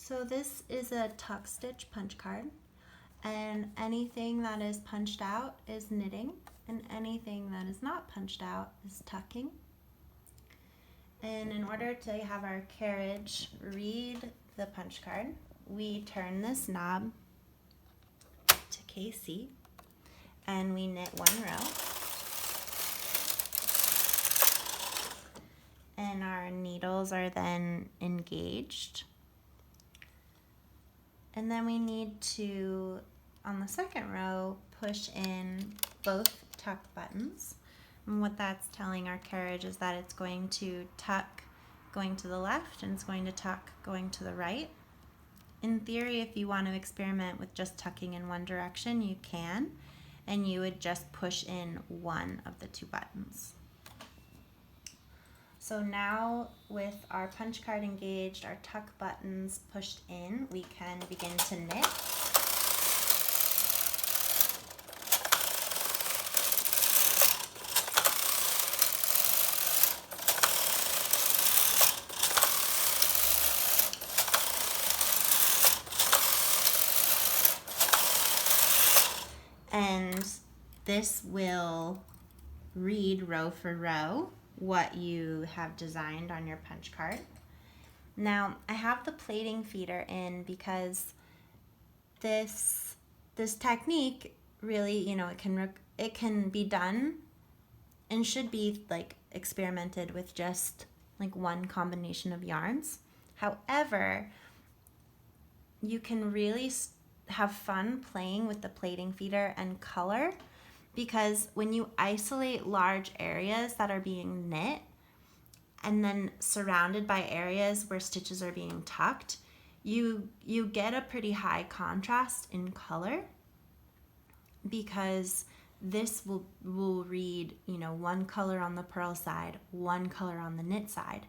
So this is a tuck stitch punch card, and anything that is punched out is knitting, and anything that is not punched out is tucking. And in order to have our carriage read the punch card, we turn this knob to KC and we knit one row. And our needles are then engaged. And then we need to, on the second row, push in both tuck buttons. And what that's telling our carriage is that it's going to tuck going to the left and it's going to tuck going to the right. In theory, if you want to experiment with just tucking in one direction, you can, and you would just push in one of the two buttons. So now with our punch card engaged, our tuck buttons pushed in, we can begin to knit. And this will read row for row what you have designed on your punch card. Now I have the plating feeder in because this technique really, it can be done and should be like experimented with just like one combination of yarns. However, you can really have fun playing with the plating feeder and color, because when you isolate large areas that are being knit and then surrounded by areas where stitches are being tucked, you get a pretty high contrast in color, because this will read, one color on the purl side, one color on the knit side.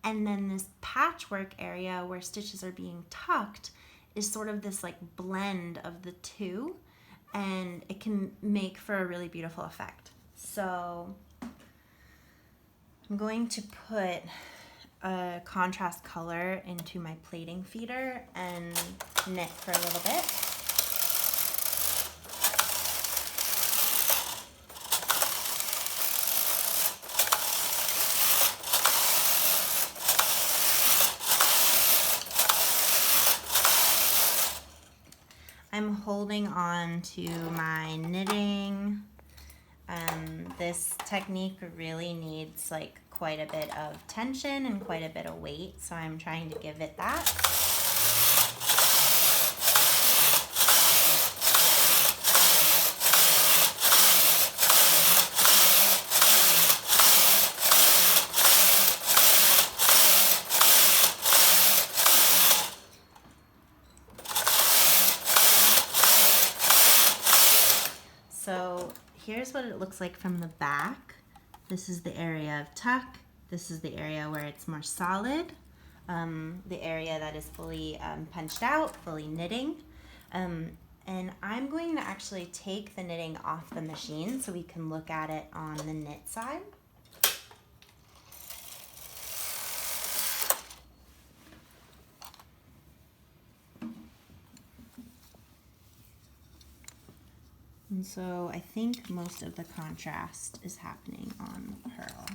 And then this patchwork area where stitches are being tucked is sort of this like blend of the two, and it can make for a really beautiful effect. So I'm going to put a contrast color into my plating feeder and knit for a little bit. I'm holding on to my knitting. This technique really needs like quite a bit of tension and quite a bit of weight, so I'm trying to give it that. So here's what it looks like from the back. This is the area of tuck. This is the area where it's more solid. The area that is fully punched out, fully knitting. And I'm going to actually take the knitting off the machine so we can look at it on the knit side. And so I think most of the contrast is happening on purl.